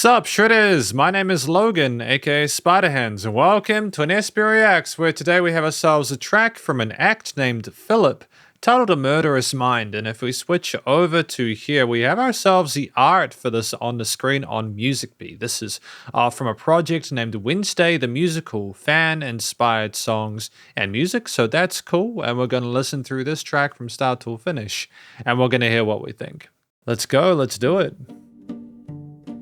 Sup Shredders, my name is Logan, aka Spiderhands, and welcome to an SP Reacts, where today we have ourselves a track from an act named Phillip, titled A Murderous Mind. And if we switch over to here, we have ourselves the art for this on the screen on MusicBee. This is from a project named Wednesday the Musical, fan-inspired songs and music, so that's cool, and we're going to listen through this track from start to finish, and we're going to hear what we think. Let's go, let's do it.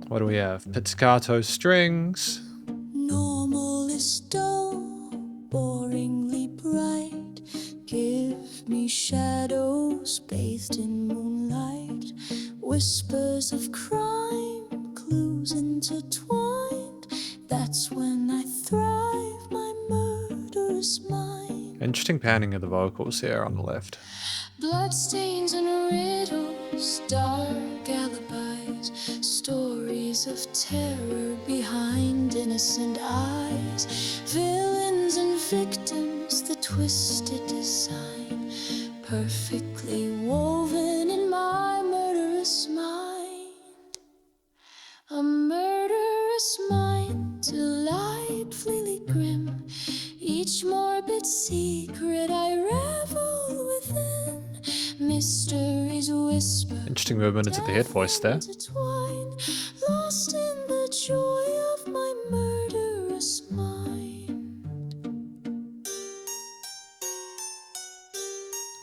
What do we have? Pizzicato strings. Normal is dull, boringly bright. Give me shadows bathed in moonlight. Whispers of crime, clues intertwined. That's when I thrive, my murderous mind. Interesting panning of the vocals here on the left. Bloodstains and riddles, dark alibis, stories of terror behind innocent eyes, villains and victims, the twisted design, perfectly woven in my murderous mind. A murderous mind, delightfully grim, each morbid secret I revel within. Mysteries whisper. Interesting movement into the head voice there. Lost in the joy of my murderous mind.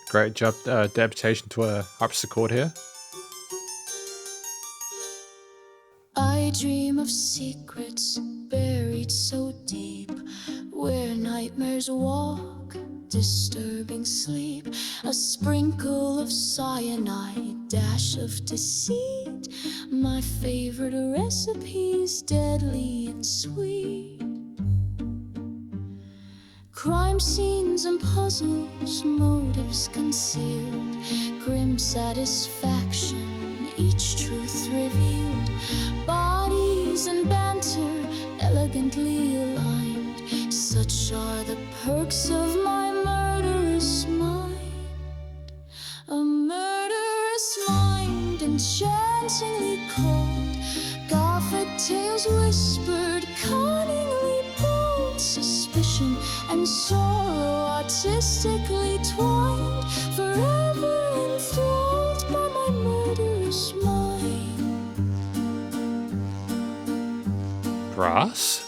Great job adaptation to a harpsichord here. I dream of secrets buried so deep, where nightmares walk, disturbing sleep. A sprinkle of cyanide, dash of deceit. My favorite recipes, deadly and sweet. Crime scenes and puzzles, motives concealed. Grim satisfaction, each truth revealed. Bodies and banter, elegantly aligned. Such are the perks of my murderous mind. A murderous mind, enchantingly cold. Gothic tales whispered, cunningly bold. Suspicion and sorrow artistically twined. Forever enthralled by my murderous mind. Brass?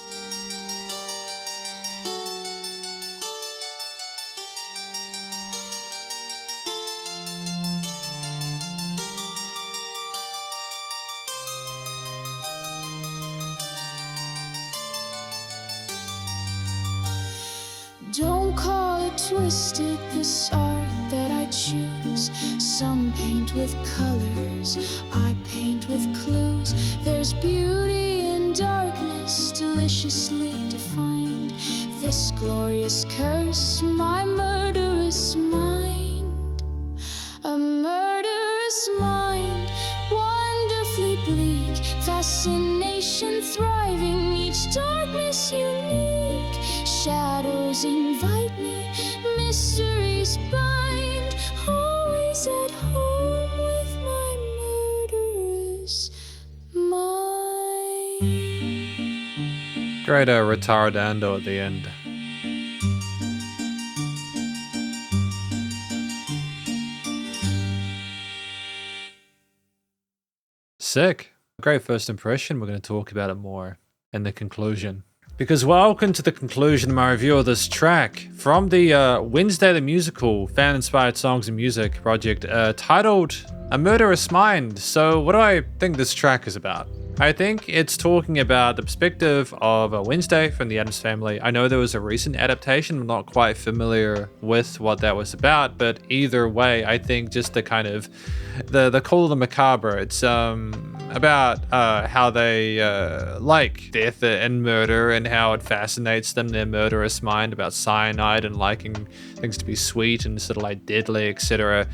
Don't call it twisted, this art that I choose. Some paint with colors, I paint with clues. There's beauty in darkness, deliciously defined. This glorious curse, my murderous mind. A murderous mind, wonderfully bleak. Fascination thriving, each darkness unique. Shadows invite me, mysteries bind. Always at home with my murderous mind. Great retardando at the end. Sick. Great first impression. We're going to talk about it more in the conclusion. Because welcome to the conclusion of my review of this track from the Wednesday the Musical fan-inspired songs and music project titled A Murderous Mind. So what do I think this track is about? I think it's talking about the perspective of Wednesday from the Addams Family. I know there was a recent adaptation. I'm not quite familiar with what that was about, but either way, I think just the kind of the call of the macabre. It's about how they like death and murder and how it fascinates them, their murderous mind, about cyanide and liking things to be sweet and sort of like deadly, etc.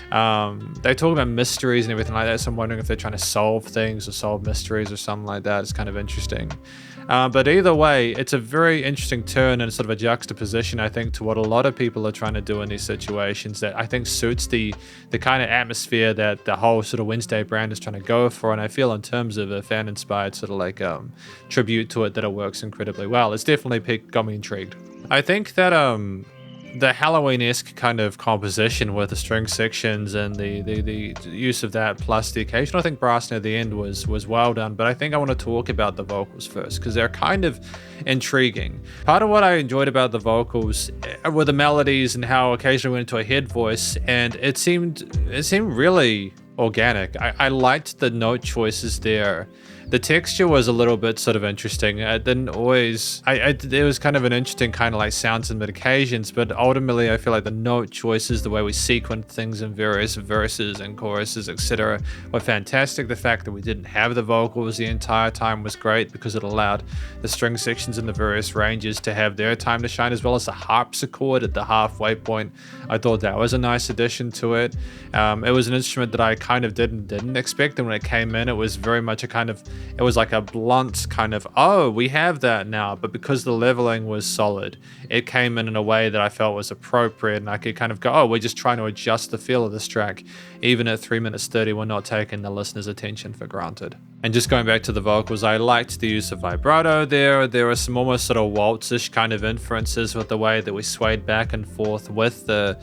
They talk about mysteries and everything like that, so I'm wondering if they're trying to solve things or solve mysteries or something like that. It's kind of interesting. But either way, it's a very interesting turn and sort of a juxtaposition, I think, to what a lot of people are trying to do in these situations that I think suits the kind of atmosphere that the whole sort of Wednesday brand is trying to go for. And I feel in terms of a fan-inspired sort of like tribute to it, that it works incredibly well. It's definitely got me intrigued. I think that the Halloween-esque kind of composition with the string sections and the use of that plus the occasional, I think, brass near the end was well done. But I think I want to talk about the vocals first because they're kind of intriguing. Part of what I enjoyed about the vocals were the melodies and how occasionally went into a head voice, and it seemed really organic. I liked the note choices there. The texture was a little bit sort of interesting. It didn't always, it was kind of an interesting kind of like sounds and occasions, but ultimately I feel like the note choices, the way we sequenced things in various verses and choruses, etc., were fantastic. The fact that we didn't have the vocals the entire time was great because it allowed the string sections in the various ranges to have their time to shine, as well as the harpsichord at the halfway point. I thought that was a nice addition to it. It was an instrument that I kind of didn't expect, and when it came in, it was very much it was like a blunt kind of, oh, we have that now. But because the leveling was solid, it came in a way that I felt was appropriate, and I could kind of go, oh, we're just trying to adjust the feel of this track. Even at 3 minutes 30, we're not taking the listener's attention for granted. And just going back to the vocals, I liked the use of vibrato there. There were some almost sort of waltz-ish kind of inferences with the way that we swayed back and forth with the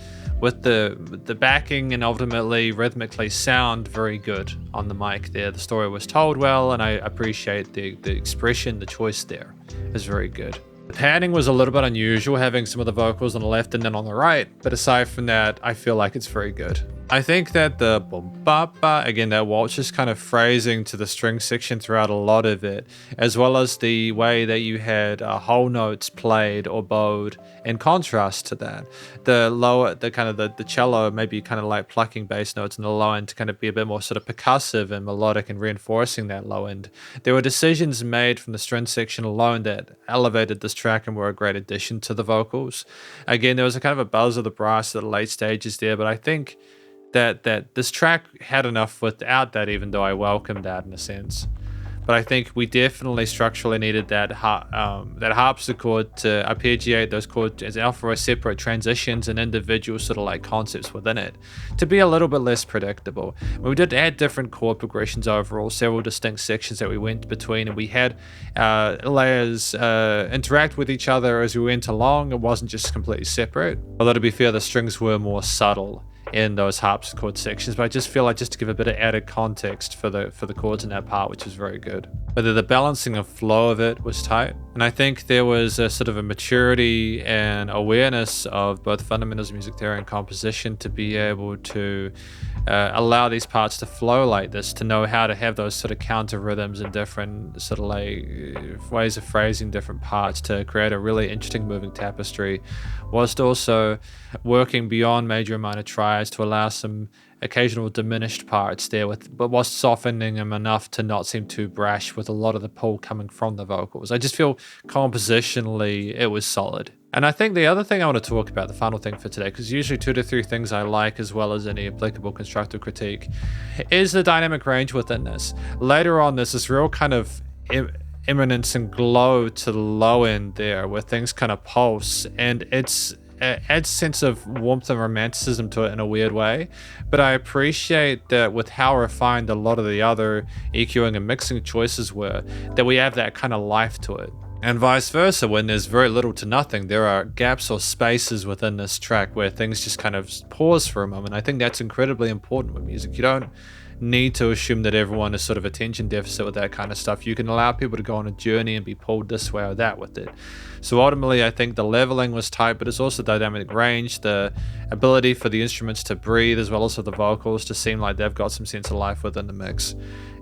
backing, and ultimately rhythmically sound very good on the mic there. The story was told well, and I appreciate the expression, the choice there is very good. The panning was a little bit unusual, having some of the vocals on the left and then on the right, but aside from that, I feel like it's very good. I think that the boom ba ba, again, that waltz just kind of phrasing to the string section throughout a lot of it, as well as the way that you had whole notes played or bowed in contrast to that. The lower, the kind of the cello, maybe kind of like plucking bass notes in the low end to kind of be a bit more sort of percussive and melodic and reinforcing that low end. There were decisions made from the string section alone that elevated this track and were a great addition to the vocals. Again, there was a kind of a buzz of the brass at the late stages there, but I think that this track had enough without that, even though I welcomed that in a sense. But I think we definitely structurally needed that harpsichord to arpeggiate those chords as alpha or separate transitions and individual sort of like concepts within it to be a little bit less predictable. We did add different chord progressions overall, several distinct sections that we went between, and we had layers interact with each other as we went along. It wasn't just completely separate. Although to be fair, the strings were more subtle in those harpsichord sections, but I just feel like just to give a bit of added context for the chords in that part, which was very good. But the balancing of flow of it was tight, and I think there was a sort of a maturity and awareness of both fundamentals of music theory and composition to be able to allow these parts to flow like this, to know how to have those sort of counter rhythms and different sort of like ways of phrasing different parts to create a really interesting moving tapestry, whilst also working beyond major and minor triads to allow some occasional diminished parts there, but whilst softening them enough to not seem too brash with a lot of the pull coming from the vocals. I just feel compositionally it was solid. And I think the other thing I want to talk about, the final thing for today, because usually 2 to 3 things I like as well as any applicable constructive critique, is the dynamic range within this. Later on, there's this real kind of eminence and glow to the low end there where things kind of pulse, and it adds a sense of warmth and romanticism to it in a weird way. But I appreciate that with how refined a lot of the other EQing and mixing choices were, that we have that kind of life to it. And vice versa, when there's very little to nothing, there are gaps or spaces within this track where things just kind of pause for a moment. I think that's incredibly important with music. You don't need to assume that everyone is sort of attention deficit with that kind of stuff. You can allow people to go on a journey and be pulled this way or that with it. So ultimately, I think the leveling was tight, but it's also dynamic range, the ability for the instruments to breathe, as well as for the vocals to seem like they've got some sense of life within the mix.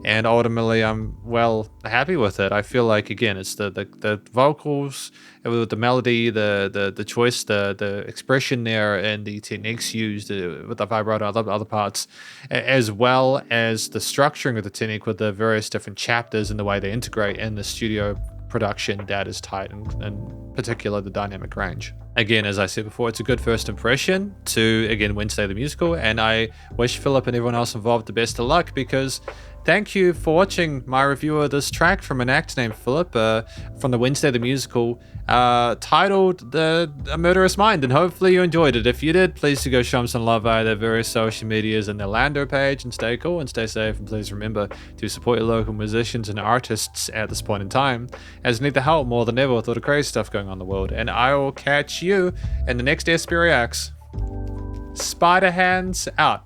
And ultimately, I'm well happy with it. I feel like, again, it's the vocals, with the melody, the choice, the expression there, and the techniques used with the vibrato, other parts, as well as the structuring of the technique with the various different chapters and the way they integrate in the studio production that is tight and particular the dynamic range. Again, as I said before, it's a good first impression to, again, Wednesday the Musical, and I wish Phillip and everyone else involved the best of luck, because thank you for watching my review of this track from an actor named Phillip from the Wednesday the Musical, titled The Murderous Mind, and hopefully you enjoyed it. If you did, please do go show them some love via their various social medias and their Lando page, and stay cool and stay safe, and please remember to support your local musicians and artists at this point in time, as we need the help more than ever with all the crazy stuff going on in the world. And I will catch you in the next SP Reacts. Spiderhands out.